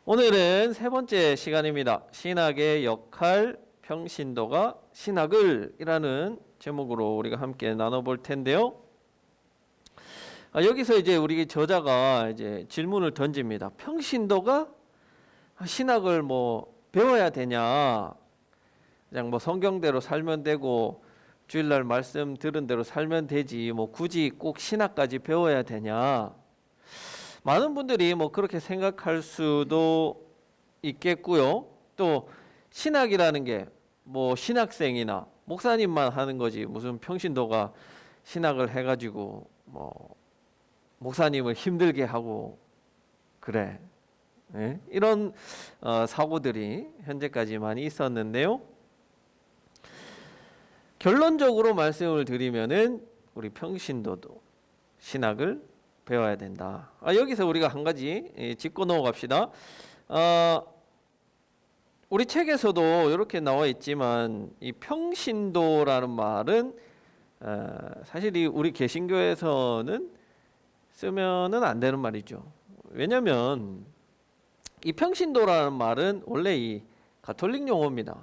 오늘은 세 번째 시간입니다. 신학의 역할, 평신도가 신학을 이라는 제목으로 우리가 함께 나눠볼 텐데요. 여기서 이제 우리 저자가 이제 질문을 던집니다. 평신도가 신학을 배워야 되냐? 그냥 성경대로 살면 되고 주일날 말씀 들은 대로 살면 되지. 굳이 꼭 신학까지 배워야 되냐? 많은 분들이 그렇게 생각할 수도 있겠고요. 또 신학이라는 게 신학생이나 목사님만 하는 거지 무슨 평신도가 신학을 해가지고 목사님을 힘들게 하고 그래. 네? 이런 사고들이 현재까지 많이 있었는데요. 결론적으로 말씀을 드리면은 우리 평신도도 신학을 배워야 된다. 여기서 우리가 한 가지 짚고 넘어갑시다. 우리 책에서도 이렇게 나와 있지만 이 평신도라는 말은 사실 우리 개신교에서는 쓰면은 안 되는 말이죠. 왜냐하면 이 평신도라는 말은 원래 이 가톨릭 용어입니다.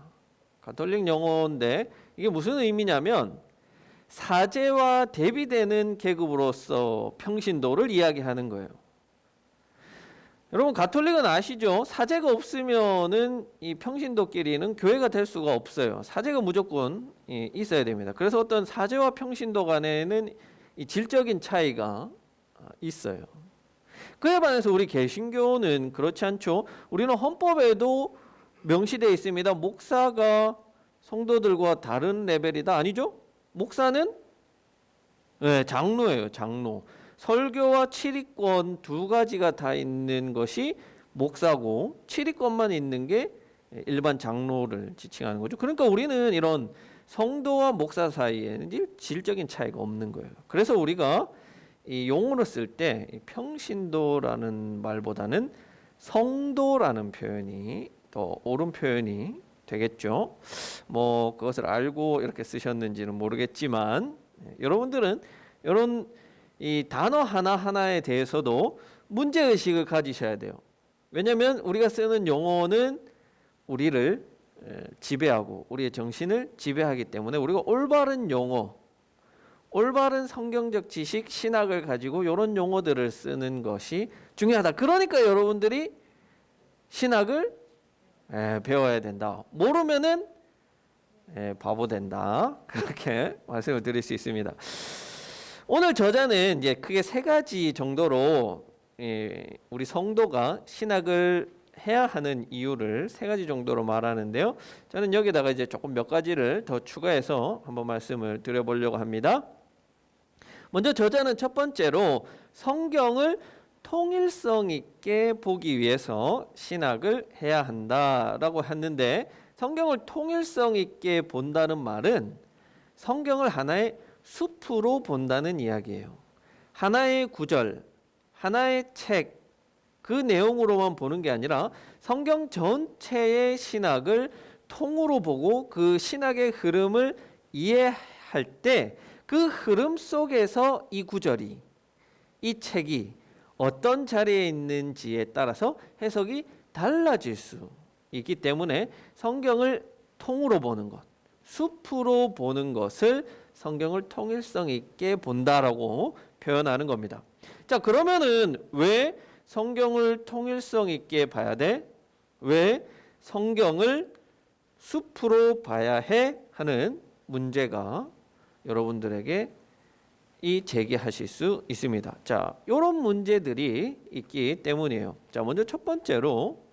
가톨릭 용어인데 이게 무슨 의미냐면 사제와 대비되는 계급으로서 평신도를 이야기하는 거예요. 여러분 가톨릭은 아시죠? 사제가 없으면은 이 평신도끼리는 교회가 될 수가 없어요. 사제가 무조건 있어야 됩니다. 그래서 어떤 사제와 평신도 간에는 이 질적인 차이가 있어요. 그에 반해서 우리 개신교는 그렇지 않죠. 우리는 헌법에도 명시되어 있습니다. 목사가 성도들과 다른 레벨이다. 아니죠? 목사는 장로예요. 장로. 설교와 치리권 두 가지가 다 있는 것이 목사고 치리권만 있는 게 일반 장로를 지칭하는 거죠. 그러니까 우리는 이런 성도와 목사 사이에는 질적인 차이가 없는 거예요. 그래서 우리가 이 용어를 쓸 때 평신도라는 말보다는 성도라는 표현이 더 옳은 표현이 되겠죠. 그것을 알고 이렇게 쓰셨는지는 모르겠지만 여러분들은 이런 이 단어 하나하나에 대해서도 문제의식을 가지셔야 돼요. 왜냐하면 우리가 쓰는 용어는 우리를 지배하고 우리의 정신을 지배하기 때문에 우리가 올바른 용어, 올바른 성경적 지식, 신학을 가지고 이런 용어들을 쓰는 것이 중요하다. 그러니까 여러분들이 신학을 배워야 된다. 모르면은 바보 된다. 그렇게 말씀을 드릴 수 있습니다. 오늘 저자는 이제 크게 세 가지 정도로 우리 성도가 신학을 해야 하는 이유를 세 가지 정도로 말하는데요. 저는 여기다가 이제 조금 몇 가지를 더 추가해서 한번 말씀을 드려보려고 합니다. 먼저 저자는 첫 번째로 성경을 통일성 있게 보기 위해서 신학을 해야 한다라고 했는데, 성경을 통일성 있게 본다는 말은 성경을 하나의 숲으로 본다는 이야기예요. 하나의 구절, 하나의 책, 그 내용으로만 보는 게 아니라 성경 전체의 신학을 통으로 보고 그 신학의 흐름을 이해할 때 그 흐름 속에서 이 구절이, 이 책이 어떤 자리에 있는지에 따라서 해석이 달라질 수 있기 때문에 성경을 통으로 보는 것, 숲으로 보는 것을 성경을 통일성 있게 본다라고 표현하는 겁니다. 자, 그러면은 왜 성경을 통일성 있게 봐야 돼? 왜 성경을 숲으로 봐야 해? 하는 문제가 여러분들에게 제기하실 수 있습니다. 자, 이런 문제들이 있기 때문이에요. 자, 먼저 첫 번째로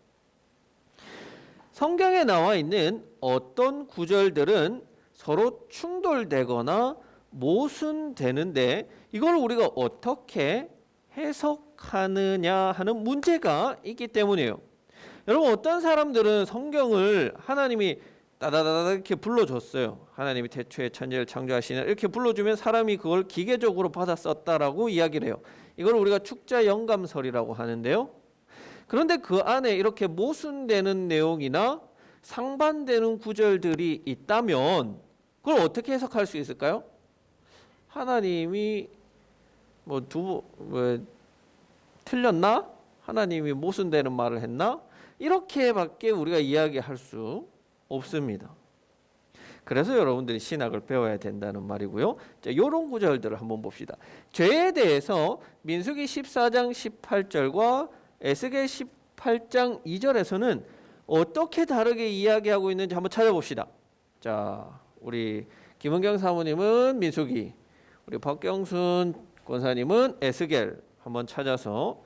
성경에 나와 있는 어떤 구절들은 서로 충돌되거나 모순되는데 이걸 우리가 어떻게 해석하느냐 하는 문제가 있기 때문이에요. 여러분, 어떤 사람들은 성경을 하나님이 따다다다 이렇게 불러줬어요. 하나님이 태초에 천지를 창조하시는 이렇게 불러주면 사람이 그걸 기계적으로 받아 썼다라고 이야기를 해요. 이걸 우리가 축자 영감설이라고 하는데요. 그런데 그 안에 이렇게 모순되는 내용이나 상반되는 구절들이 있다면 그걸 어떻게 해석할 수 있을까요? 하나님이 틀렸나? 하나님이 모순되는 말을 했나? 이렇게밖에 우리가 이야기할 수 없습니다. 그래서 여러분들이 신학을 배워야 된다는 말이고요. 자, 이런 구절들을 한번 봅시다. 죄에 대해서 민수기 14장 18절과 에스겔 18장 2절에서는 어떻게 다르게 이야기하고 있는지 한번 찾아봅시다. 자, 우리 김은경 사모님은 민수기, 우리 박경순 권사님은 에스겔 한번 찾아서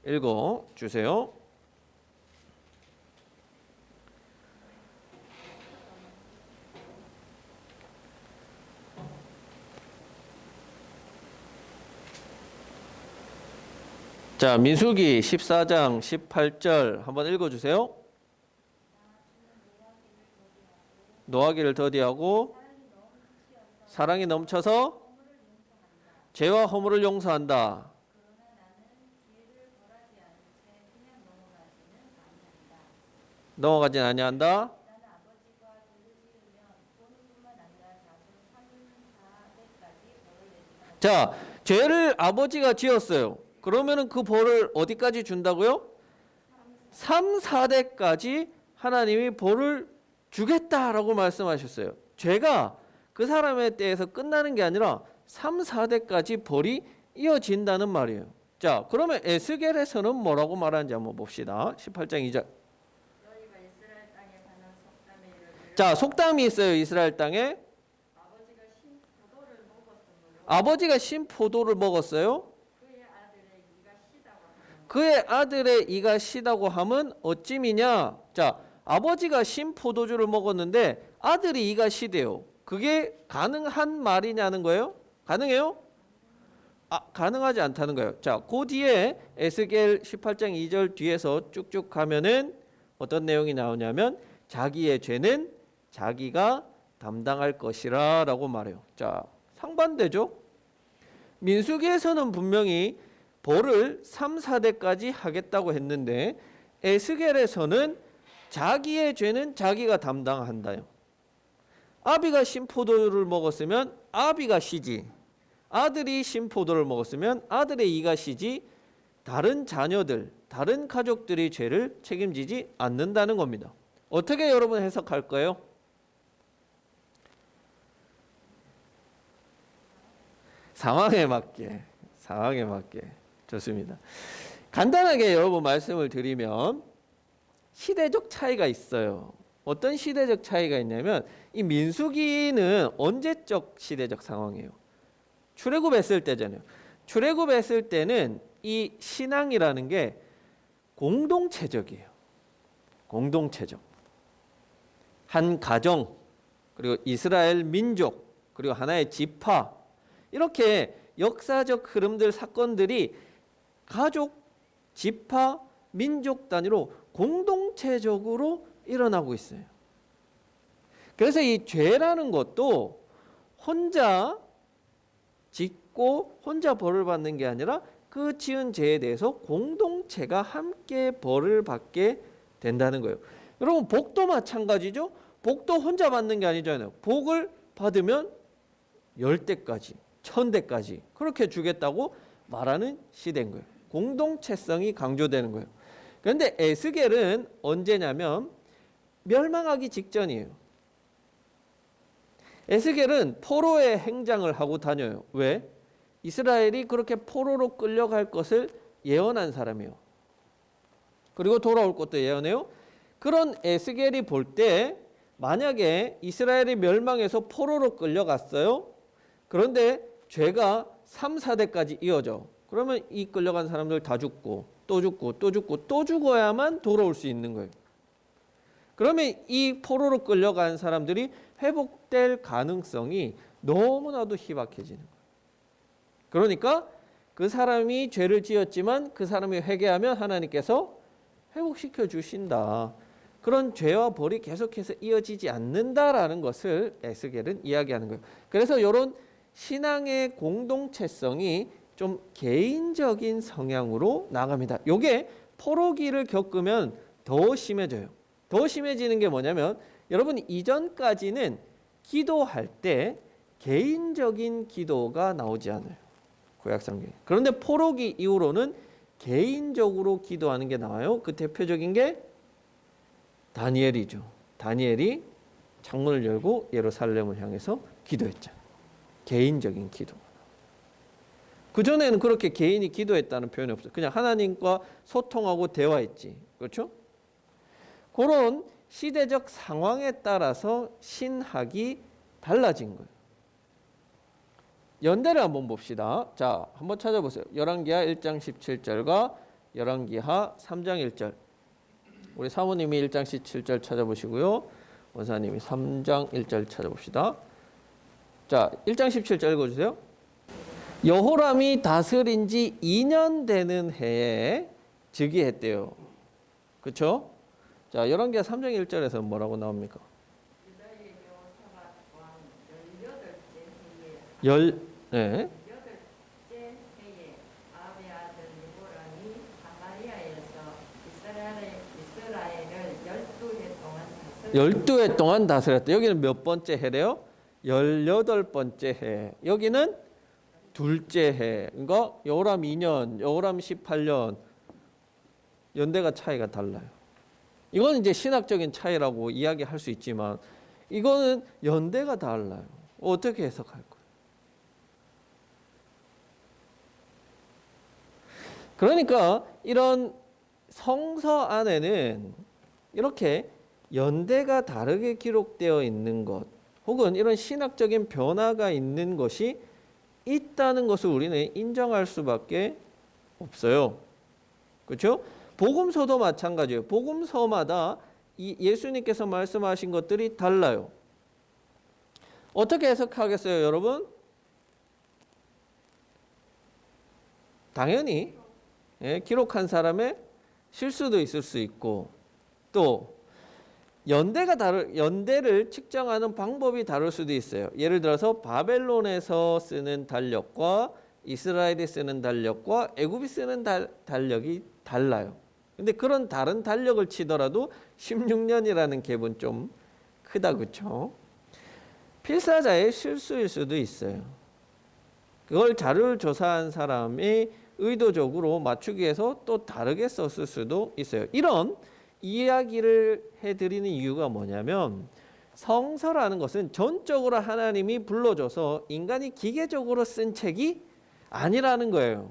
읽어 주세요. 자, 민수기 14장 18절 한번 읽어주세요. 노하기를 더디하고 사랑이 넘쳐서 죄와 허물을 용서한다. 넘어가진 아니한다. 자, 죄를 아버지가 지었어요. 그러면은 그 벌을 어디까지 준다고요? 3, 4대까지 하나님이 벌을 주겠다라고 말씀하셨어요. 죄가 그 사람에 대해서 끝나는 게 아니라 3, 4대까지 벌이 이어진다는 말이에요. 자, 그러면 에스겔에서는 뭐라고 말하는지 한번 봅시다. 18장 2절. 자, 속담이 있어요. 이스라엘 땅에 아버지가 신 포도를 먹었어요. 그의 아들의 이가 시다고 함은 어찌미냐? 자, 아버지가 신 포도주를 먹었는데 아들이 이가 시대요. 그게 가능한 말이냐는 거예요? 가능해요? 가능하지 않다는 거예요. 자, 그 뒤에 에스겔 18장 2절 뒤에서 쭉쭉 가면은 어떤 내용이 나오냐면 자기의 죄는 자기가 담당할 것이라 라고 말해요. 자, 상반되죠? 민수기에서는 분명히 벌을 3, 4대까지 하겠다고 했는데 에스겔에서는 자기의 죄는 자기가 담당한다요. 아비가 신포도를 먹었으면 아비가 시지, 아들이 신포도를 먹었으면 아들의 이가 시지, 다른 자녀들, 다른 가족들이 죄를 책임지지 않는다는 겁니다. 어떻게 여러분 해석할 거예요? 상황에 맞게 좋습니다. 간단하게 여러분 말씀을 드리면 시대적 차이가 있어요. 어떤 시대적 차이가 있냐면 이 민수기는 언제적 시대적 상황이에요? 출애굽했을 때잖아요. 출애굽했을 때는 이 신앙이라는 게 공동체적이에요. 공동체적. 한 가정, 그리고 이스라엘 민족, 그리고 하나의 지파, 이렇게 역사적 흐름들, 사건들이 가족, 지파, 민족 단위로 공동체적으로 일어나고 있어요. 그래서 이 죄라는 것도 혼자 짓고 혼자 벌을 받는 게 아니라 그 지은 죄에 대해서 공동체가 함께 벌을 받게 된다는 거예요. 여러분, 복도 마찬가지죠. 복도 혼자 받는 게 아니잖아요. 복을 받으면 10대까지 1000대까지 그렇게 주겠다고 말하는 시대인 거예요. 공동체성이 강조되는 거예요. 그런데 에스겔은 언제냐면 멸망하기 직전이에요. 에스겔은 포로의 행장을 하고 다녀요. 왜? 이스라엘이 그렇게 포로로 끌려갈 것을 예언한 사람이에요. 그리고 돌아올 것도 예언해요. 그런 에스겔이 볼 때 만약에 이스라엘이 멸망해서 포로로 끌려갔어요. 그런데 죄가 3, 4대까지 이어져. 그러면 이 끌려간 사람들 다 죽고 또 죽고 또 죽고 또 죽어야만 돌아올 수 있는 거예요. 그러면 이 포로로 끌려간 사람들이 회복될 가능성이 너무나도 희박해지는 거예요. 그러니까 그 사람이 죄를 지었지만 그 사람이 회개하면 하나님께서 회복시켜 주신다. 그런 죄와 벌이 계속해서 이어지지 않는다라는 것을 에스겔은 이야기하는 거예요. 그래서 이런 신앙의 공동체성이 좀 개인적인 성향으로 나갑니다. 이게 포로기를 겪으면 더 심해져요. 더 심해지는 게 뭐냐면 여러분, 이전까지는 기도할 때 개인적인 기도가 나오지 않아요. 구약성경에. 그런데 포로기 이후로는 개인적으로 기도하는 게 나와요. 그 대표적인 게 다니엘이죠. 다니엘이 창문을 열고 예루살렘을 향해서 기도했잖아요. 개인적인 기도. 그전에는 그렇게 개인이 기도했다는 표현이 없어요. 그냥 하나님과 소통하고 대화했지. 그렇죠? 그런 시대적 상황에 따라서 신학이 달라진 거예요. 연대를 한번 봅시다. 자, 한번 찾아보세요. 열왕기하 1장 17절과 열왕기하 3장 1절. 우리 사모님이 1장 17절 찾아보시고요. 원사님이 3장 1절 찾아봅시다. 자, 1장 17절 읽어주세요. 여호람이 다스린 지 2년 되는 해에 즉위했대요. 그렇죠? 자, 열왕기하 3장 1절에서 뭐라고 나옵니까? 네. 열두 해 동안 다스렸다. 여기는 몇 번째 해래요? 18번째 해. 여기는 둘째 해. 그러니까 여호람 2년, 여호람 18년 연대가 차이가 달라요. 이건 이제 신학적인 차이라고 이야기할 수 있지만 이거는 연대가 달라요. 어떻게 해석할 거예요? 그러니까 이런 성서 안에는 이렇게 연대가 다르게 기록되어 있는 것 혹은 이런 신학적인 변화가 있는 것이 있다는 것을 우리는 인정할 수밖에 없어요. 그렇죠? 복음서도 마찬가지예요. 복음서마다 예수님께서 말씀하신 것들이 달라요. 어떻게 해석하겠어요, 여러분? 당연히 기록한 사람의 실수도 있을 수 있고 또 연대를 측정하는 방법이 다를 수도 있어요. 예를 들어서 바벨론에서 쓰는 달력과 이스라엘이 쓰는 달력과 애굽이 쓰는 달력이 달라요. 근데 그런 다른 달력을 치더라도 16년이라는 갭은 좀 크다, 그렇죠? 필사자의 실수일 수도 있어요. 그걸 자료를 조사한 사람이 의도적으로 맞추기 위해서 또 다르게 썼을 수도 있어요. 이런 이야기를 해드리는 이유가 뭐냐면 성서라는 것은 전적으로 하나님이 불러줘서 인간이 기계적으로 쓴 책이 아니라는 거예요.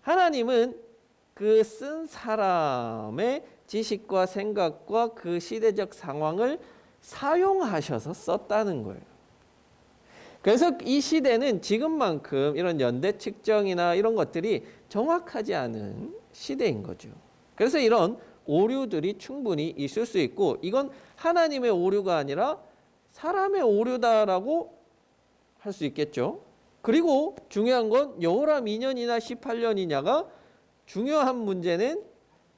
하나님은 그 쓴 사람의 지식과 생각과 그 시대적 상황을 사용하셔서 썼다는 거예요. 그래서 이 시대는 지금만큼 이런 연대 측정이나 이런 것들이 정확하지 않은 시대인 거죠. 그래서 이런 오류들이 충분히 있을 수 있고 이건 하나님의 오류가 아니라 사람의 오류다라고 할 수 있겠죠. 그리고 중요한 건 여호람 2년이나 18년이냐가 중요한 문제는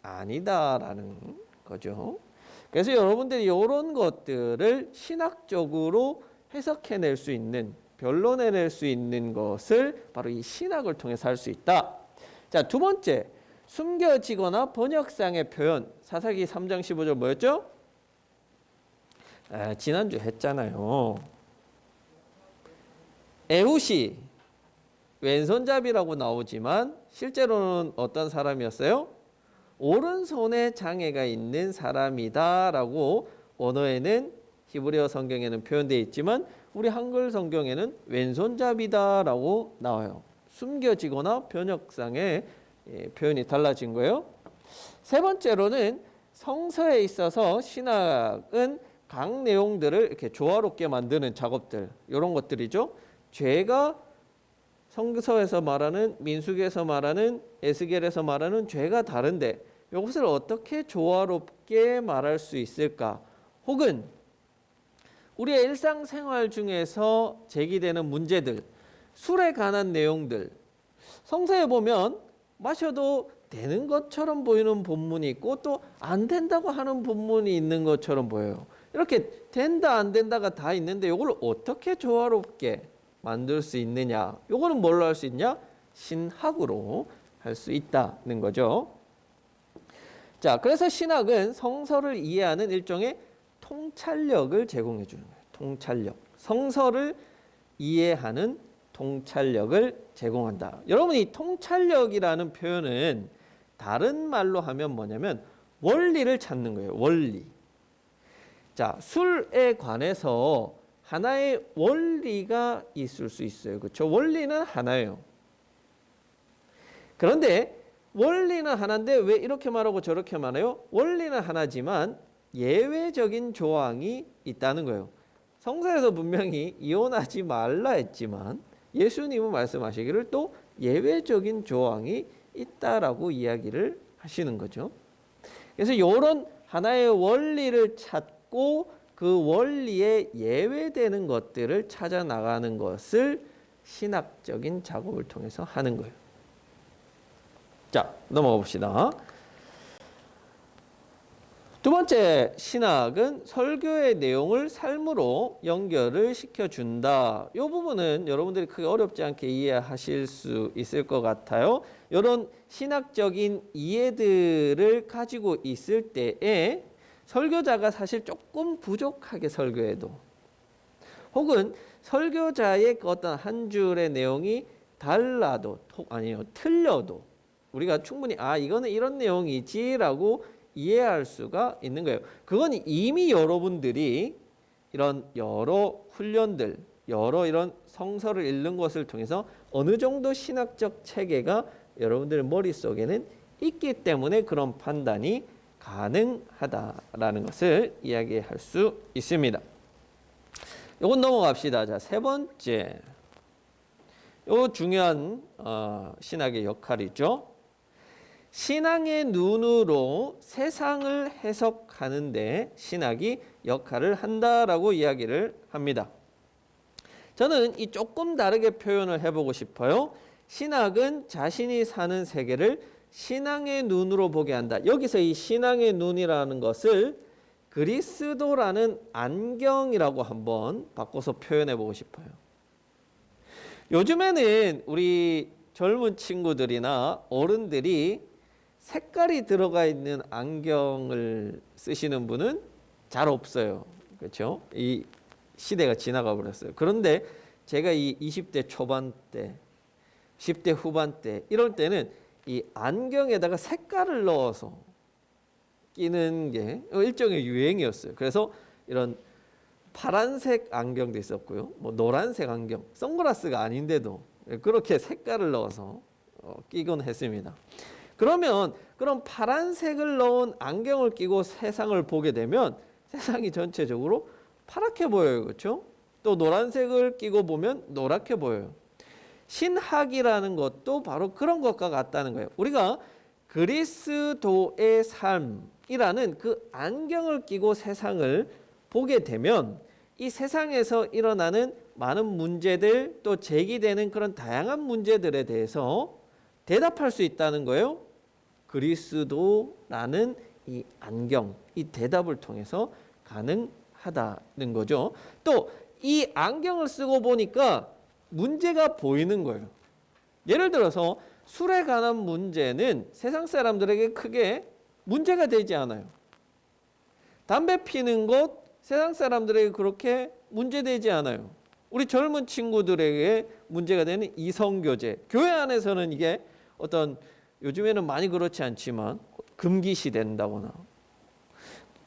아니다라는 거죠. 그래서 여러분들이 이런 것들을 신학적으로 해석해낼 수 있는, 변론해낼 수 있는 것을 바로 이 신학을 통해서 할 수 있다. 자, 두 번째, 숨겨지거나 번역상의 표현. 사사기 3장 15절 뭐였죠? 지난주 했잖아요. 에훗이 왼손잡이라고 나오지만 실제로는 어떤 사람이었어요? 오른손에 장애가 있는 사람이다라고 언어에는 히브리어 성경에는 표현되어 있지만 우리 한글 성경에는 왼손잡이다라고 나와요. 숨겨지거나 번역상의 표현이 달라진 거예요. 세 번째로는 성서에 있어서 신학은 각 내용들을 이렇게 조화롭게 만드는 작업들, 이런 것들이죠. 죄가 성서에서 말하는, 민수기에서 말하는, 에스겔에서 말하는 죄가 다른데 이것을 어떻게 조화롭게 말할 수 있을까? 혹은 우리의 일상생활 중에서 제기되는 문제들, 술에 관한 내용들, 성서에 보면 마셔도 되는 것처럼 보이는 본문이 있고 또 안 된다고 하는 본문이 있는 것처럼 보여요. 이렇게 된다 안 된다가 다 있는데 이걸 어떻게 조화롭게 만들 수 있느냐? 이거는 뭘로 할 수 있냐? 신학으로 할 수 있다는 거죠. 자, 그래서 신학은 성서를 이해하는 일종의 통찰력을 제공해 주는 거예요. 통찰력. 성서를 이해하는 통찰력을 제공한다. 여러분, 이 통찰력이라는 표현은 다른 말로 하면 뭐냐면 원리를 찾는 거예요. 원리. 자, 술에 관해서 하나의 원리가 있을 수 있어요. 그렇죠? 원리는 하나예요. 그런데 원리는 하나인데 왜 이렇게 말하고 저렇게 말해요? 원리는 하나지만 예외적인 조항이 있다는 거예요. 성서에서 분명히 이혼하지 말라 했지만 예수님은 말씀하시기를 또 예외적인 조항이 있다라고 이야기를 하시는 거죠. 그래서 이런 하나의 원리를 찾고 그 원리에 예외되는 것들을 찾아 나가는 것을 신학적인 작업을 통해서 하는 거예요. 자, 넘어가 봅시다. 두 번째 신학은 설교의 내용을 삶으로 연결을 시켜준다. 이 부분은 여러분들이 크게 어렵지 않게 이해하실 수 있을 것 같아요. 이런 신학적인 이해들을 가지고 있을 때에 설교자가 사실 조금 부족하게 설교해도 혹은 설교자의 어떤 한 줄의 내용이 달라도 아니요 틀려도 우리가 충분히 이거는 이런 내용이지라고 이해할 수가 있는 거예요. 그건 이미 여러분들이 이런 여러 훈련들, 여러 이런 성서를 읽는 것을 통해서 어느 정도 신학적 체계가 여러분들 머릿속에는 있기 때문에 그런 판단이 가능하다라는 것을 이야기할 수 있습니다. 이건 넘어갑시다. 자, 세 번째. 요 중요한 신학의 역할이죠. 신앙의 눈으로 세상을 해석하는데 신학이 역할을 한다라고 이야기를 합니다. 저는 이 조금 다르게 표현을 해보고 싶어요. 신학은 자신이 사는 세계를 신앙의 눈으로 보게 한다. 여기서 이 신앙의 눈이라는 것을 그리스도라는 안경이라고 한번 바꿔서 표현해 보고 싶어요. 요즘에는 우리 젊은 친구들이나 어른들이 색깔이 들어가 있는 안경을 쓰시는 분은 잘 없어요. 그렇죠? 이 시대가 지나가 버렸어요. 그런데 제가 이 20대 초반 때, 10대 후반 때 이럴 때는 이 안경에다가 색깔을 넣어서 끼는 게 일종의 유행이었어요. 그래서 이런 파란색 안경도 있었고요. 뭐 노란색 안경, 선글라스가 아닌데도 그렇게 색깔을 넣어서 끼곤 했습니다. 그러면 그런 파란색을 넣은 안경을 끼고 세상을 보게 되면 세상이 전체적으로 파랗게 보여요. 그렇죠? 또 노란색을 끼고 보면 노랗게 보여요. 신학이라는 것도 바로 그런 것과 같다는 거예요. 우리가 그리스도의 삶이라는 그 안경을 끼고 세상을 보게 되면 이 세상에서 일어나는 많은 문제들 또 제기되는 그런 다양한 문제들에 대해서 대답할 수 있다는 거예요. 그리스도라는 이 안경, 이 대답을 통해서 가능하다는 거죠. 또 이 안경을 쓰고 보니까 문제가 보이는 거예요. 예를 들어서 술에 관한 문제는 세상 사람들에게 크게 문제가 되지 않아요. 담배 피는 것 세상 사람들에게 그렇게 문제되지 않아요. 우리 젊은 친구들에게 문제가 되는 이성교제, 교회 안에서는 이게 어떤 요즘에는 많이 그렇지 않지만 금기시 된다거나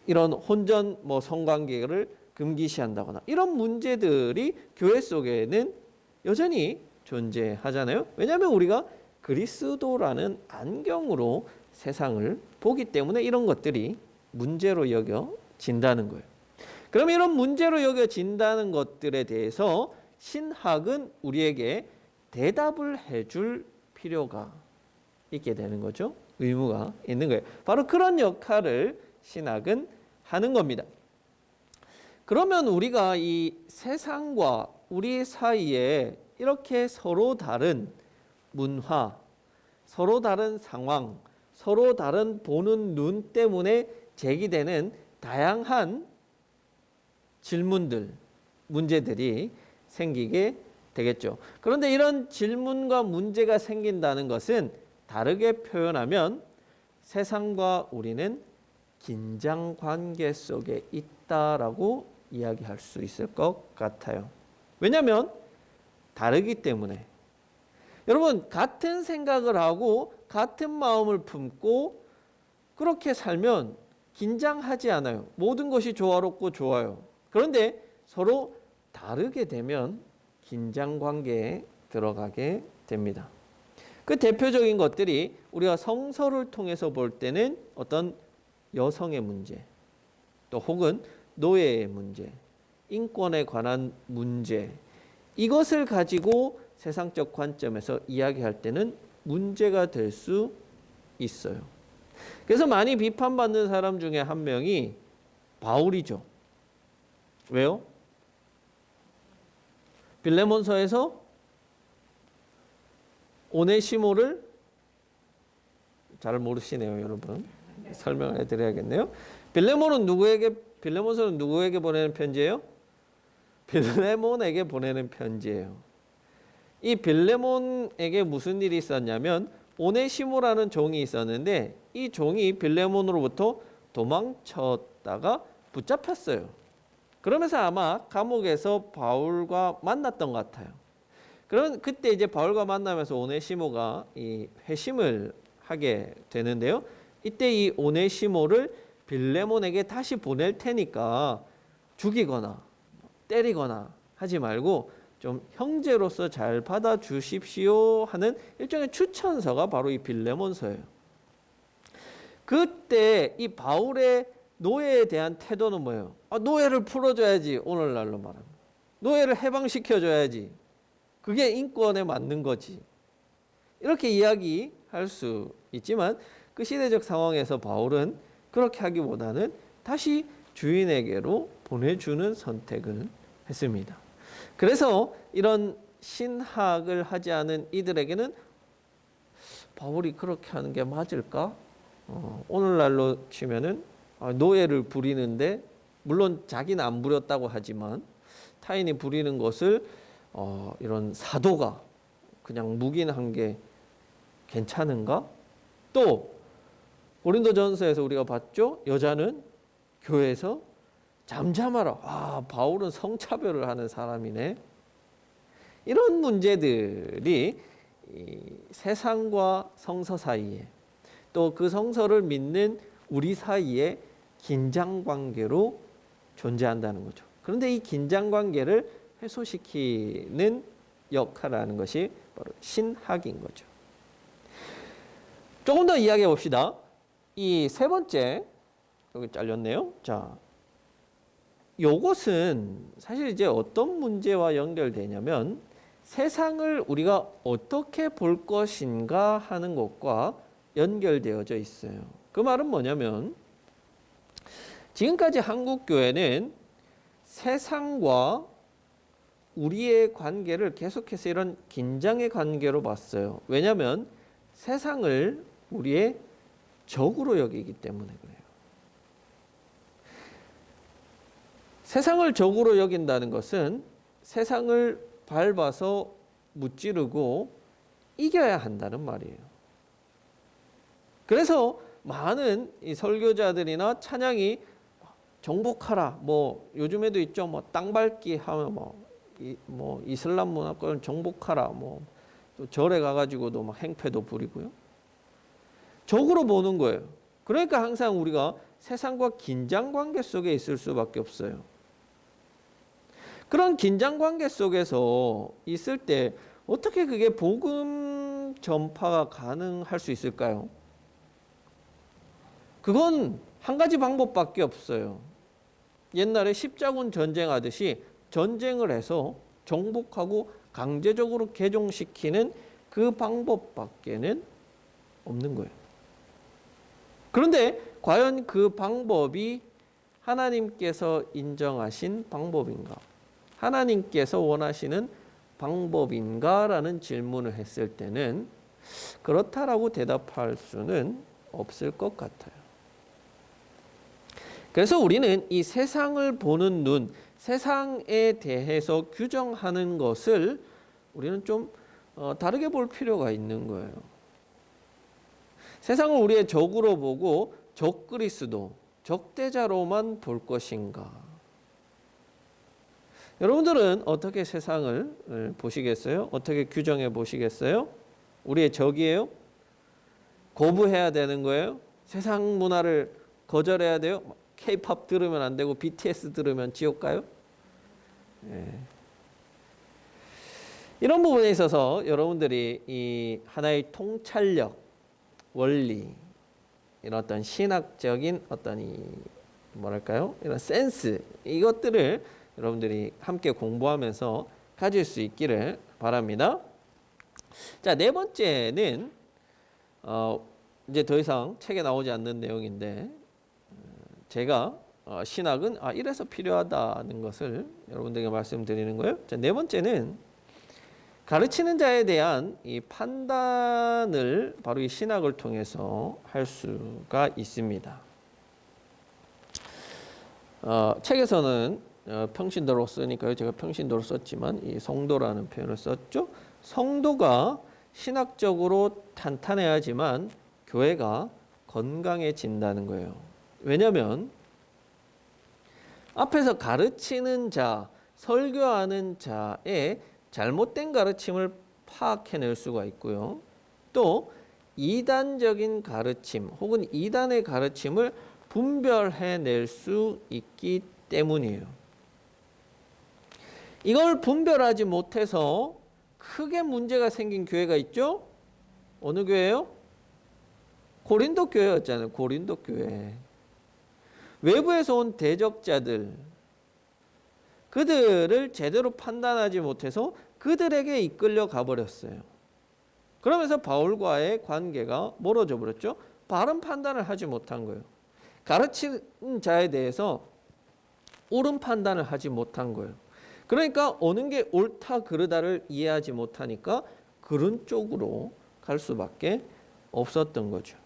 이런 혼전 성관계를 금기시한다거나 이런 문제들이 교회 속에는 여전히 존재하잖아요. 왜냐하면 우리가 그리스도라는 안경으로 세상을 보기 때문에 이런 것들이 문제로 여겨진다는 거예요. 그럼 이런 문제로 여겨진다는 것들에 대해서 신학은 우리에게 대답을 해줄 필요가 있게 되는 거죠. 의무가 있는 거예요. 바로 그런 역할을 신학은 하는 겁니다. 그러면 우리가 이 세상과 우리 사이에 이렇게 서로 다른 문화, 서로 다른 상황, 서로 다른 보는 눈 때문에 제기되는 다양한 질문들, 문제들이 생기게 되겠죠. 그런데 이런 질문과 문제가 생긴다는 것은 다르게 표현하면 세상과 우리는 긴장 관계 속에 있다라고 이야기할 수 있을 것 같아요. 왜냐하면 다르기 때문에. 여러분 같은 생각을 하고 같은 마음을 품고 그렇게 살면 긴장하지 않아요. 모든 것이 조화롭고 좋아요. 그런데 서로 다르게 되면 긴장 관계에 들어가게 됩니다. 그 대표적인 것들이 우리가 성서를 통해서 볼 때는 어떤 여성의 문제, 또 혹은 노예의 문제, 인권에 관한 문제, 이것을 가지고 세상적 관점에서 이야기할 때는 문제가 될 수 있어요. 그래서 많이 비판받는 사람 중에 한 명이 바울이죠. 왜요? 빌레몬서에서 오네시모를 잘 모르시네요, 여러분. 설명을 해드려야겠네요. 빌레몬서는 누구에게 보내는 편지예요? 빌레몬에게 보내는 편지예요. 이 빌레몬에게 무슨 일이 있었냐면 오네시모라는 종이 있었는데 이 종이 빌레몬으로부터 도망쳤다가 붙잡혔어요. 그러면서 아마 감옥에서 바울과 만났던 것 같아요. 그런 그때 이제 바울과 만나면서 오네시모가 이 회심을 하게 되는데요. 이때 이 오네시모를 빌레몬에게 다시 보낼 테니까 죽이거나 때리거나 하지 말고 좀 형제로서 잘 받아주십시오 하는 일종의 추천서가 바로 이 빌레몬서예요. 그때 이 바울의 노예에 대한 태도는 뭐예요? 노예를 풀어줘야지, 오늘날로 말하면. 노예를 해방시켜줘야지. 그게 인권에 맞는 거지. 이렇게 이야기할 수 있지만 그 시대적 상황에서 바울은 그렇게 하기보다는 다시 주인에게로 보내주는 선택을 했습니다. 그래서 이런 신학을 하지 않은 이들에게는 바울이 그렇게 하는 게 맞을까? 오늘날로 치면은 노예를 부리는데 물론 자기는 안 부렸다고 하지만 타인이 부리는 것을 이런 사도가 그냥 묵인한 게 괜찮은가? 또 고린도전서에서 우리가 봤죠? 여자는 교회에서 잠잠하라. 바울은 성차별을 하는 사람이네. 이런 문제들이 이 세상과 성서 사이에 또 그 성서를 믿는 우리 사이에 긴장 관계로 존재한다는 거죠. 그런데 이 긴장 관계를 해소시키는 역할을 하는 것이 바로 신학인 거죠. 조금 더 이야기해 봅시다. 이 세 번째, 여기 잘렸네요. 자, 요것은 사실 이제 어떤 문제와 연결되냐면 세상을 우리가 어떻게 볼 것인가 하는 것과 연결되어져 있어요. 그 말은 뭐냐면 지금까지 한국 교회는 세상과 우리의 관계를 계속해서 이런 긴장의 관계로 봤어요. 왜냐하면 세상을 우리의 적으로 여기기 때문에 그래요. 세상을 적으로 여긴다는 것은 세상을 밟아서 무찌르고 이겨야 한다는 말이에요. 그래서 많은 이 설교자들이나 찬양이 정복하라, 뭐 요즘에도 있죠, 뭐 땅밟기 하면 뭐 이슬람 문화권을 정복하라, 뭐 또 절에 가가지고도 막 행패도 부리고요. 적으로 보는 거예요. 그러니까 항상 우리가 세상과 긴장 관계 속에 있을 수밖에 없어요. 그런 긴장 관계 속에서 있을 때 어떻게 그게 복음 전파가 가능할 수 있을까요? 그건 한 가지 방법밖에 없어요. 옛날에 십자군 전쟁하듯이 전쟁을 해서 정복하고 강제적으로 개종시키는 그 방법밖에는 없는 거예요. 그런데 과연 그 방법이 하나님께서 인정하신 방법인가? 하나님께서 원하시는 방법인가라는 질문을 했을 때는 그렇다라고 대답할 수는 없을 것 같아요. 그래서 우리는 이 세상을 보는 눈, 세상에 대해서 규정하는 것을 우리는 좀 다르게 볼 필요가 있는 거예요. 세상을 우리의 적으로 보고 적그리스도, 적대자로만 볼 것인가? 여러분들은 어떻게 세상을 보시겠어요? 어떻게 규정해 보시겠어요? 우리의 적이에요? 거부해야 되는 거예요? 세상 문화를 거절해야 돼요? K-팝 들으면 안 되고 BTS 들으면 지옥 가요? 예. 이런 부분에 있어서 여러분들이 이 하나의 통찰력, 원리, 이런 어떤 신학적인 어떤 이 뭐랄까요? 이런 센스, 이것들을 여러분들이 함께 공부하면서 가질 수 있기를 바랍니다. 자, 네 번째는 이제 더 이상 책에 나오지 않는 내용인데 제가 신학은 이래서 필요하다는 것을 여러분들에게 말씀드리는 거예요. 자, 네 번째는 가르치는 자에 대한 이 판단을 바로 이 신학을 통해서 할 수가 있습니다. 책에서는 평신도로 쓰니까요. 제가 평신도로 썼지만 이 성도라는 표현을 썼죠. 성도가 신학적으로 탄탄해야지만 교회가 건강해진다는 거예요. 왜냐하면 앞에서 가르치는 자, 설교하는 자의 잘못된 가르침을 파악해낼 수가 있고요. 또 이단적인 가르침 혹은 이단의 가르침을 분별해낼 수 있기 때문이에요. 이걸 분별하지 못해서 크게 문제가 생긴 교회가 있죠? 어느 교회예요? 고린도 교회였잖아요. 고린도 교회. 외부에서 온 대적자들, 그들을 제대로 판단하지 못해서 그들에게 이끌려 가버렸어요. 그러면서 바울과의 관계가 멀어져 버렸죠. 바른 판단을 하지 못한 거예요. 가르치는 자에 대해서 옳은 판단을 하지 못한 거예요. 그러니까 어느 게 옳다 그르다를 이해하지 못하니까 그런 쪽으로 갈 수밖에 없었던 거죠.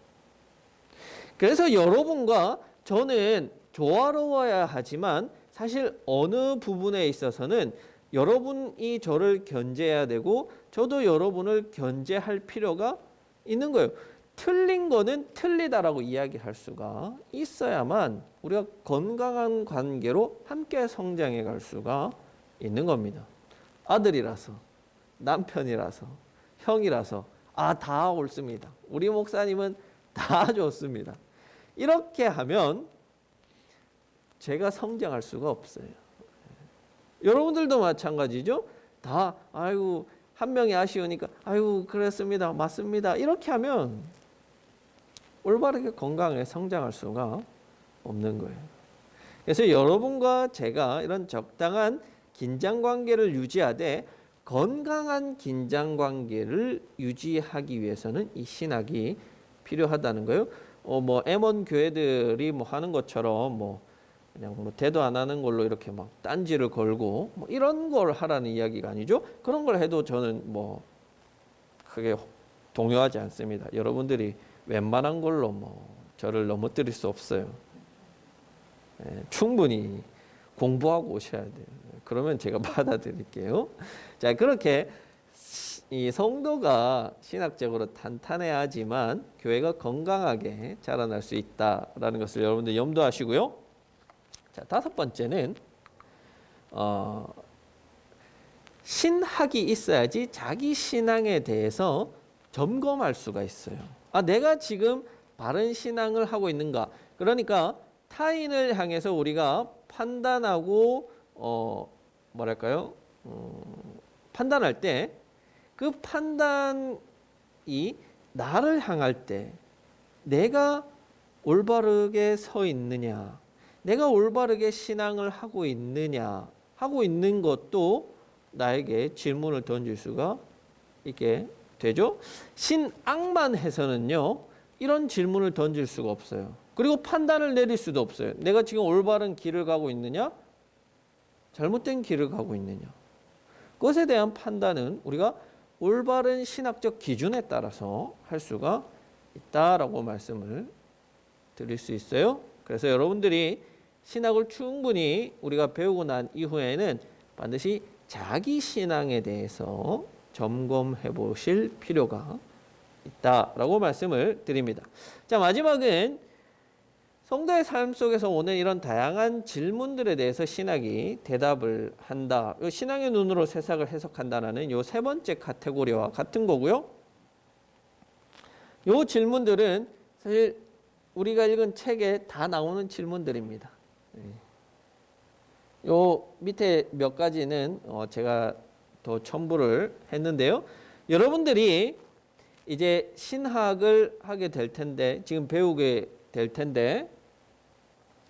그래서 여러분과 저는 조화로워야 하지만 사실 어느 부분에 있어서는 여러분이 저를 견제해야 되고 저도 여러분을 견제할 필요가 있는 거예요. 틀린 거는 틀리다라고 이야기할 수가 있어야만 우리가 건강한 관계로 함께 성장해 갈 수가 있는 겁니다. 아들이라서, 남편이라서, 형이라서 다 옳습니다. 우리 목사님은 다 좋습니다. 이렇게 하면 제가 성장할 수가 없어요. 여러분들도 마찬가지죠. 다 아이고 한 명이 아쉬우니까 아이고 그랬습니다. 맞습니다. 이렇게 하면 올바르게 건강하게 성장할 수가 없는 거예요. 그래서 여러분과 제가 이런 적당한 긴장관계를 유지하되 건강한 긴장관계를 유지하기 위해서는 이 신학이 필요하다는 거예요. 뭐 M1 교회들이 뭐 하는 것처럼 그냥 대도 안 하는 걸로 이렇게 막 딴지를 걸고 이런 걸 하라는 이야기가 아니죠. 그런 걸 해도 저는 크게 동요하지 않습니다. 여러분들이 웬만한 걸로 저를 넘어뜨릴 수 없어요. 충분히 공부하고 오셔야 돼요. 그러면 제가 받아들일게요. 자, 그렇게 이 성도가 신학적으로 탄탄해야지만 교회가 건강하게 자라날 수 있다라는 것을 여러분들 염두하시고요. 자, 다섯 번째는 신학이 있어야지 자기 신앙에 대해서 점검할 수가 있어요. 내가 지금 바른 신앙을 하고 있는가? 그러니까 타인을 향해서 우리가 판단하고 판단할 때 그 판단이 나를 향할 때 내가 올바르게 서 있느냐, 내가 올바르게 신앙을 하고 있느냐 하고 있는 것도 나에게 질문을 던질 수가 있게 되죠. 신앙만 해서는요 이런 질문을 던질 수가 없어요. 그리고 판단을 내릴 수도 없어요. 내가 지금 올바른 길을 가고 있느냐, 잘못된 길을 가고 있느냐. 그것에 대한 판단은 우리가 올바른 신학적 기준에 따라서 할 수가 있다라고 말씀을 드릴 수 있어요. 그래서 여러분들이 신학을 충분히 우리가 배우고 난 이후에는 반드시 자기 신앙에 대해서 점검해 보실 필요가 있다라고 말씀을 드립니다. 자, 마지막은 성도의 삶 속에서 오는 이런 다양한 질문들에 대해서 신학이 대답을 한다. 신앙의 눈으로 세상을 해석한다는 요 세 번째 카테고리와 같은 거고요. 요 질문들은 사실 우리가 읽은 책에 다 나오는 질문들입니다. 요 밑에 몇 가지는 제가 더 첨부를 했는데요. 여러분들이 이제 신학을 하게 될 텐데, 지금 배우게 될 텐데,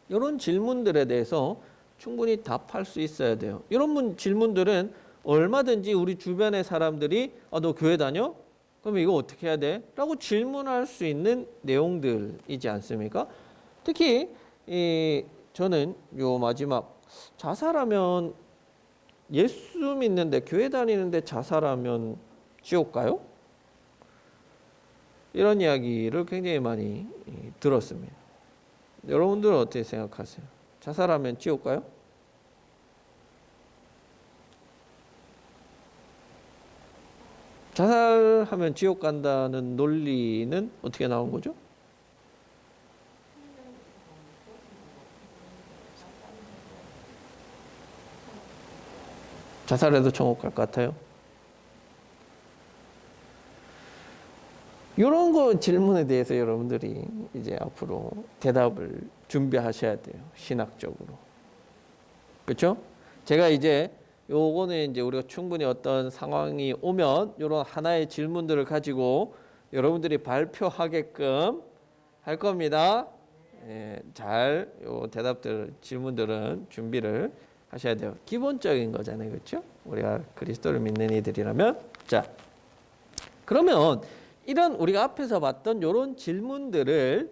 이런 질문들에 대해서 충분히 답할 수 있어야 돼요. 이런 질문들은 얼마든지 우리 주변의 사람들이 너 교회 다녀? 그러면 이거 어떻게 해야 돼? 라고 질문할 수 있는 내용들이지 않습니까? 특히 저는 요 마지막 자살하면, 예수 믿는데 교회 다니는데 자살하면 지옥 가요? 이런 이야기를 굉장히 많이 들었습니다. 여러분들은 어떻게 생각하세요? 자살하면 지옥 가요? 자살하면 지옥 간다는 논리는 어떻게 나온 거죠? 자살해도 천국 갈 것 같아요? 이런 거 질문에 대해서 여러분들이 이제 앞으로 대답을 준비하셔야 돼요. 신학적으로. 그렇죠? 제가 이제 요거는 이제 우리가 충분히 어떤 상황이 오면 이런 하나의 질문들을 가지고 여러분들이 발표하게끔 할 겁니다. 잘 요 대답들, 질문들은 준비를 하셔야 돼요. 기본적인 거잖아요. 그렇죠? 우리가 그리스도를 믿는 이들이라면. 자, 그러면 이런 우리가 앞에서 봤던 이런 질문들을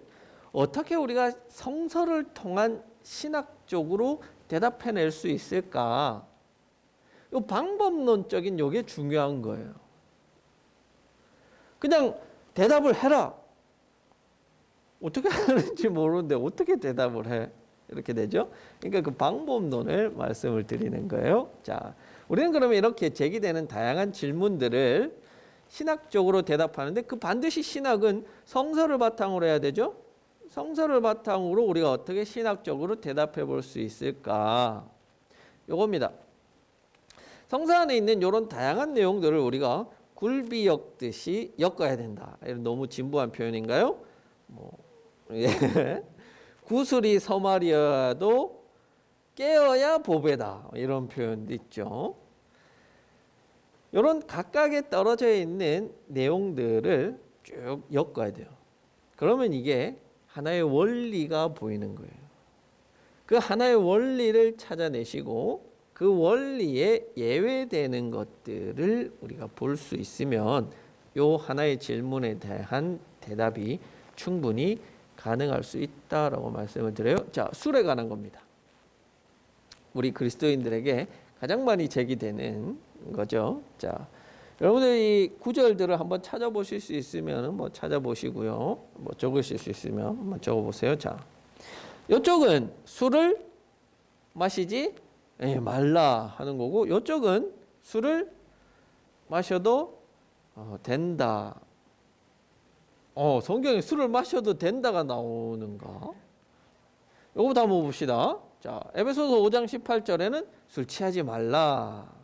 어떻게 우리가 성서를 통한 신학적으로 대답해낼 수 있을까? 이 방법론적인 요게 중요한 거예요. 그냥 대답을 해라. 어떻게 하는지 모르는데 어떻게 대답을 해? 이렇게 되죠. 그러니까 그 방법론을 말씀을 드리는 거예요. 자, 우리는 그러면 이렇게 제기되는 다양한 질문들을 신학적으로 대답하는데, 그 반드시 신학은 성서를 바탕으로 해야 되죠. 성서를 바탕으로 우리가 어떻게 신학적으로 대답해 볼 수 있을까? 요겁니다. 성서 안에 있는 이런 다양한 내용들을 우리가 굴비 엮듯이 엮어야 된다. 너무 진부한 표현인가요? 예. 구슬이 서말이어도 깨어야 보배다. 이런 표현도 있죠. 이런 각각에 떨어져 있는 내용들을 쭉 엮어야 돼요. 그러면 이게 하나의 원리가 보이는 거예요. 그 하나의 원리를 찾아내시고 그 원리에 예외되는 것들을 우리가 볼 수 있으면 요 하나의 질문에 대한 대답이 충분히 가능할 수 있다라고 말씀을 드려요. 자, 술에 관한 겁니다. 우리 그리스도인들에게 가장 많이 제기되는 거죠. 자, 여러분들 이 구절들을 한번 찾아보실 수 있으면 뭐 찾아보시고요. 뭐 적으실 수 있으면 한번 적어보세요. 자, 이쪽은 술을 마시지 말라 하는 거고, 이쪽은 술을 마셔도 된다. 성경에 술을 마셔도 된다가 나오는가? 요거부터 한번 봅시다. 자, 에베소서 5장 18절에는 술 취하지 말라.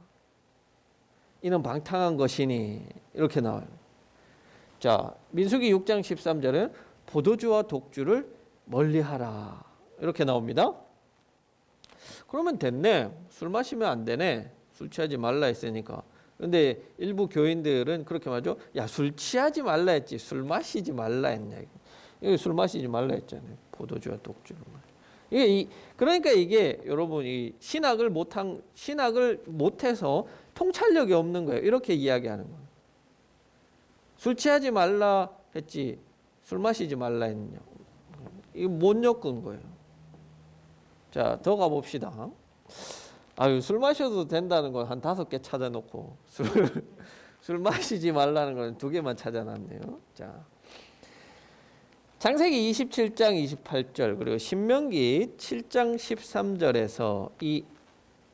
이는 방탕한 것이니 이렇게 나와요. 자, 민수기 6장 13절에는 포도주와 독주를 멀리하라. 이렇게 나옵니다. 그러면 됐네. 술 마시면 안 되네. 술 취하지 말라 했으니까. 근데 일부 교인들은 그렇게 말하죠. 야, 술 취하지 말라 했지. 술 마시지 말라 했냐. 이게 술 마시지 말라 했잖아요. 포도주와 독주를. 그러니까 이게 여러분 이 신학을 못해서 통찰력이 없는 거예요. 이렇게 이야기하는 거예요. 술 취하지 말라 했지. 술 마시지 말라 했냐. 이거 못 엮은 거예요. 자, 더 가봅시다. 술 마셔도 된다는 건 한 5개 찾아놓고 술 마시지 말라는 건 2개만 찾아놨네요. 자, 창세기 27장 28절 그리고 신명기 7장 13절에서 이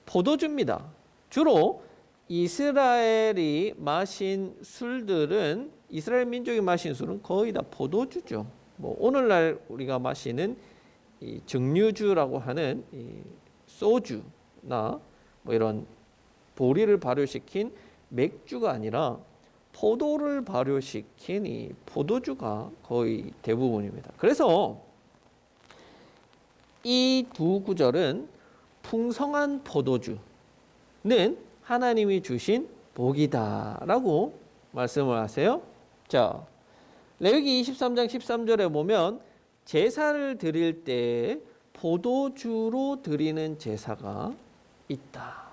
포도주입니다. 주로 이스라엘이 마신 술들은, 이스라엘 민족이 마신 술은 거의 다 포도주죠. 뭐 오늘날 우리가 마시는 이 증류주라고 하는 이 소주나 뭐 이런 보리를 발효시킨 맥주가 아니라 포도를 발효시킨 이 포도주가 거의 대부분입니다. 그래서 이 두 구절은 풍성한 포도주는 하나님이 주신 복이다라고 말씀을 하세요. 자, 레위기 23장 13절에 보면 제사를 드릴 때 포도주로 드리는 제사가 있다.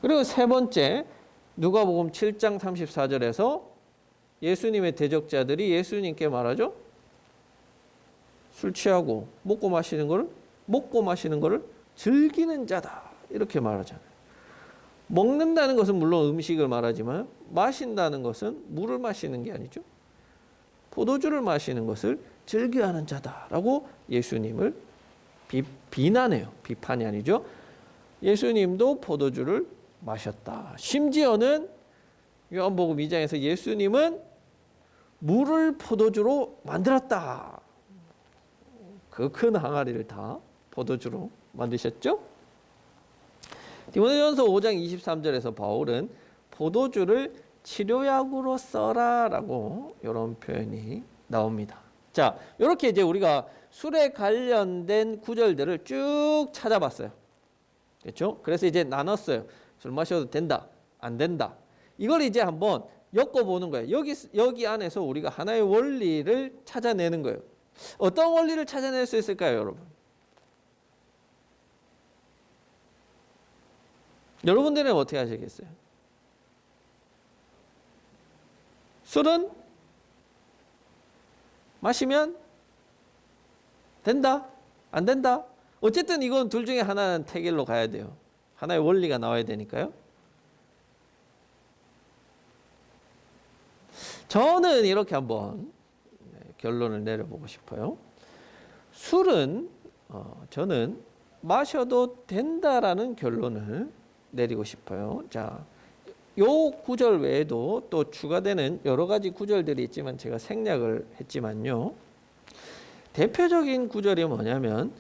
그리고 세 번째, 누가복음 7장 34절에서 예수님의 대적자들이 예수님께 말하죠. 술 취하고 먹고 마시는 거를 즐기는 자다. 이렇게 말하잖아요. 먹는다는 것은 물론 음식을 말하지만 마신다는 것은 물을 마시는 게 아니죠. 포도주를 마시는 것을 즐겨하는 자다라고 예수님을 비난해요. 비판이 아니죠. 예수님도 포도주를 마셨다. 심지어는 요한복음 2장에서 예수님은 물을 포도주로 만들었다. 그 큰 항아리를 다 포도주로 만드셨죠. 디모데전서 5장 23절에서 바울은 포도주를 치료약으로 써라라고 이런 표현이 나옵니다. 자, 이렇게 이제 우리가 술에 관련된 구절들을 쭉 찾아봤어요. 그렇죠? 그래서 이제 나눴어요. 술 마셔도 된다, 안 된다. 이걸 이제 한번 엮어보는 거예요. 여기 안에서 우리가 하나의 원리를 찾아내는 거예요. 어떤 원리를 찾아낼 수 있을까요, 여러분? 여러분들은 어떻게 하시겠어요? 술은 마시면 된다? 안 된다? 어쨌든 이건 둘 중에 하나는 태길로 가야 돼요. 하나의 원리가 나와야 되니까요. 저는 이렇게 한번 결론을 내려보고 싶어요. 술은 저는 마셔도 된다라는 결론을 내리고 싶어요. 자, 요 구절 외에도 또 추가되는 여러 가지 구절들이 있지만 제가 생략을 했지만요. 대표적인 구절이 뭐냐면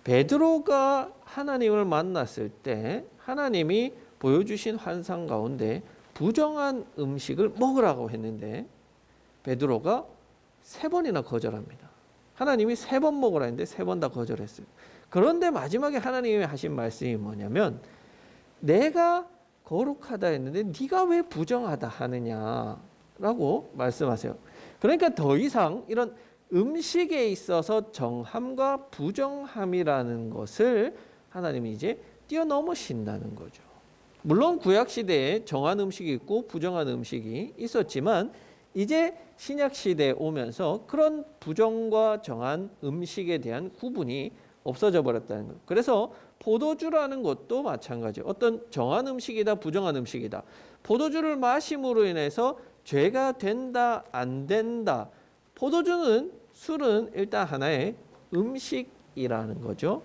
베드로가 하나님을 만났을 때 하나님이 보여주신 환상 가운데 부정한 음식을 먹으라고 했는데 베드로가 3번이나 거절합니다. 하나님이 3번 먹으라 했는데 3번 다 거절했어요. 그런데 마지막에 하나님이 하신 말씀이 뭐냐면 내가 거룩하다 했는데 네가 왜 부정하다 하느냐라고 말씀하세요. 그러니까 더 이상 이런 음식에 있어서 정함과 부정함이라는 것을 하나님이 이제 뛰어넘으신다는 거죠. 물론 구약 시대에 정한 음식이 있고 부정한 음식이 있었지만 이제 신약 시대에 오면서 그런 부정과 정한 음식에 대한 구분이 없어져 버렸다는 거예요. 그래서 포도주라는 것도 마찬가지예요. 어떤 정한 음식이다, 부정한 음식이다. 포도주를 마심으로 인해서 죄가 된다, 안 된다. 술은 일단 하나의 음식이라는 거죠.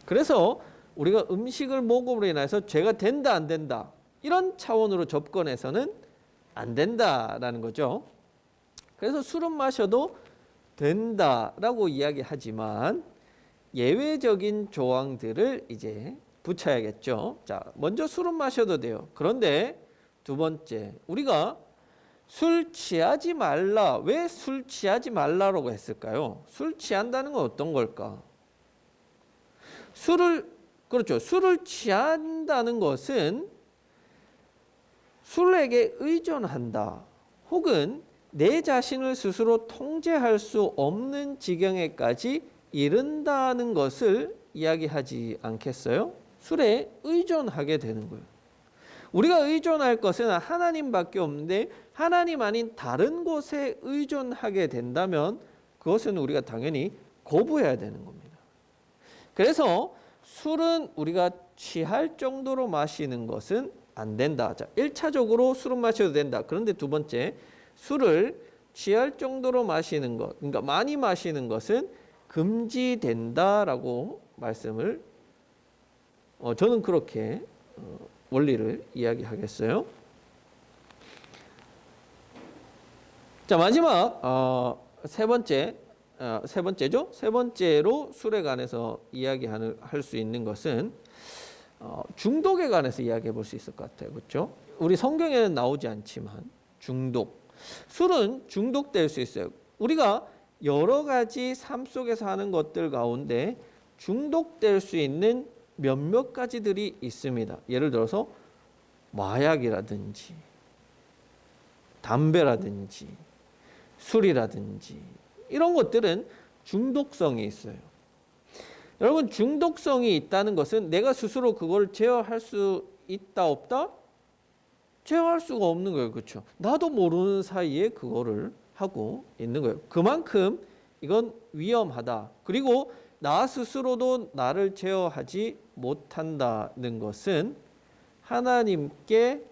그래서 우리가 음식을 먹음으로 인해서 죄가 된다, 안 된다. 이런 차원으로 접근해서는 안 된다라는 거죠. 그래서 술은 마셔도 된다라고 이야기하지만 예외적인 조항들을 이제 붙여야겠죠. 자, 먼저 술은 마셔도 돼요. 그런데 두 번째, 우리가 술 취하지 말라. 왜 술 취하지 말라라고 했을까요? 술 취한다는 건 어떤 걸까? 술을 취한다는 것은 술에게 의존한다. 혹은 내 자신을 스스로 통제할 수 없는 지경에까지 이른다는 것을 이야기하지 않겠어요? 술에 의존하게 되는 거예요. 우리가 의존할 것은 하나님밖에 없는데 하나님 아닌 다른 곳에 의존하게 된다면 그것은 우리가 당연히 거부해야 되는 겁니다. 그래서 술은 우리가 취할 정도로 마시는 것은 안 된다. 자, 1차적으로 술은 마셔도 된다. 그런데 두 번째, 술을 취할 정도로 마시는 것, 그러니까 많이 마시는 것은 금지된다라고 말씀을 저는 그렇게 원리를 이야기하겠어요. 자, 마지막 세 번째죠. 세 번째로 술에 관해서 할 수 있는 것은 중독에 관해서 이야기해 볼 수 있을 것 같아요. 그렇죠? 우리 성경에는 나오지 않지만 술은 중독될 수 있어요. 우리가 여러 가지 삶 속에서 하는 것들 가운데 중독될 수 있는 몇몇 가지들이 있습니다. 예를 들어서 마약이라든지 담배라든지 술이라든지 이런 것들은 중독성이 있어요. 여러분, 중독성이 있다는 것은 내가 스스로 그걸 제어할 수 있다 없다? 제어할 수가 없는 거예요. 그렇죠? 나도 모르는 사이에 그거를 하고 있는 거예요. 그만큼 이건 위험하다. 그리고 나 스스로도 나를 제어하지 못한다는 것은 하나님께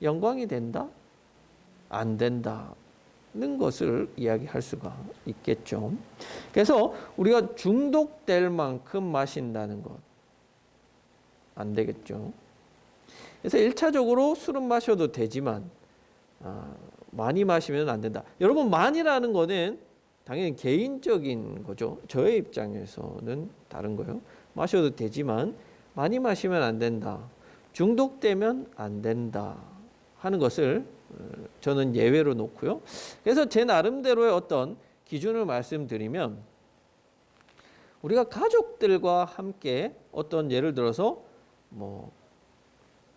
영광이 된다? 안 된다는 것을 이야기할 수가 있겠죠. 그래서 우리가 중독될 만큼 마신다는 것 안 되겠죠. 그래서 1차적으로 술은 마셔도 되지만 많이 마시면 안 된다. 여러분, 많이라는 거는 당연히 개인적인 거죠. 저의 입장에서는 다른 거예요. 마셔도 되지만 많이 마시면 안 된다. 중독되면 안 된다 하는 것을 저는 예외로 놓고요. 그래서 제 나름대로의 어떤 기준을 말씀드리면, 우리가 가족들과 함께 어떤 예를 들어서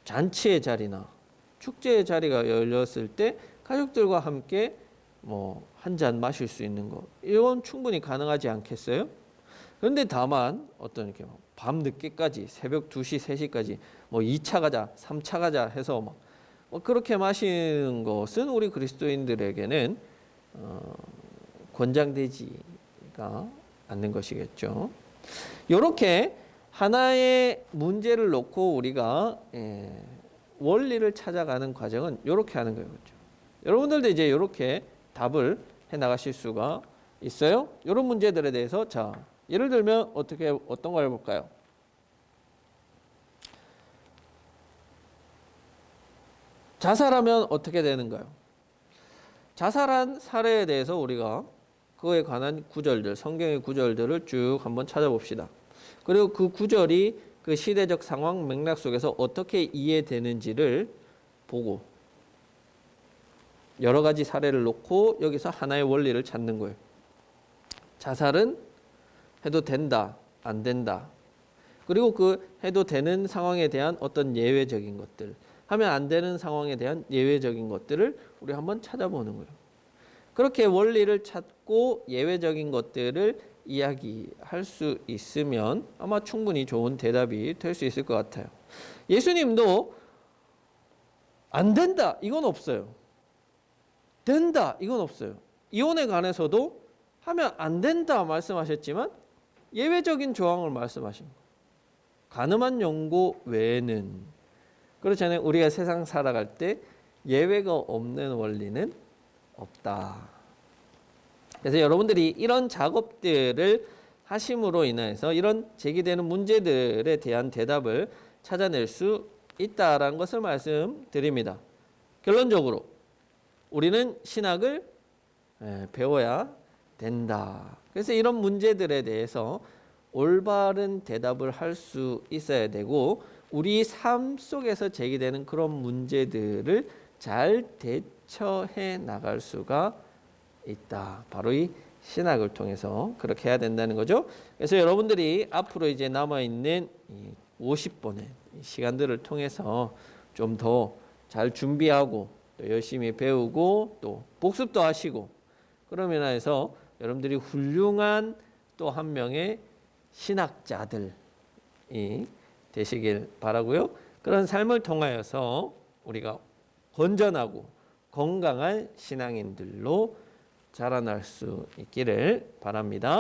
잔치의 자리나 축제의 자리가 열렸을 때 가족들과 함께 한 잔 마실 수 있는 것, 이건 충분히 가능하지 않겠어요? 그런데 다만 어떤 이렇게 밤 늦게까지 새벽 2시, 3시까지 2차 가자, 3차 가자 해서 그렇게 마시는 것은 우리 그리스도인들에게는 권장되지가 않는 것이겠죠. 이렇게 하나의 문제를 놓고 우리가 원리를 찾아가는 과정은 이렇게 하는 거예요. 그렇죠? 여러분들도 이제 이렇게 답을 해 나가실 수가 있어요. 이런 문제들에 대해서 예를 들면 어떤 걸 해볼까요? 자살하면 어떻게 되는가요? 자살한 사례에 대해서 우리가 그거에 관한 구절들, 성경의 구절들을 쭉 한번 찾아봅시다. 그리고 그 구절이 그 시대적 상황 맥락 속에서 어떻게 이해되는지를 보고 여러 가지 사례를 놓고 여기서 하나의 원리를 찾는 거예요. 자살은 해도 된다, 안 된다. 그리고 그 해도 되는 상황에 대한 어떤 예외적인 것들, 하면 안 되는 상황에 대한 예외적인 것들을 우리 한번 찾아보는 거예요. 그렇게 원리를 찾고 예외적인 것들을 이야기할 수 있으면 아마 충분히 좋은 대답이 될 수 있을 것 같아요. 예수님도 안 된다, 이건 없어요. 된다, 이건 없어요. 이혼에 관해서도 하면 안 된다 말씀하셨지만 예외적인 조항을 말씀하십니다. 가늠한 연고 외에는, 그렇잖아요. 우리가 세상 살아갈 때 예외가 없는 원리는 없다. 그래서 여러분들이 이런 작업들을 하심으로 인해서 이런 제기되는 문제들에 대한 대답을 찾아낼 수 있다라는 것을 말씀드립니다. 결론적으로 우리는 신학을 배워야 된다. 그래서 이런 문제들에 대해서 올바른 대답을 할 수 있어야 되고, 우리 삶 속에서 제기되는 그런 문제들을 잘 대처해 나갈 수가 있다. 바로 이 신학을 통해서 그렇게 해야 된다는 거죠. 그래서 여러분들이 앞으로 이제 남아있는 50번의 시간들을 통해서 좀 더 잘 준비하고 또 열심히 배우고 또 복습도 하시고, 그러면 해서 여러분들이 훌륭한 또 한 명의 신학자들이 되시길 바라고요. 그런 삶을 통하여서 우리가 건전하고 건강한 신앙인들로 자라날 수 있기를 바랍니다.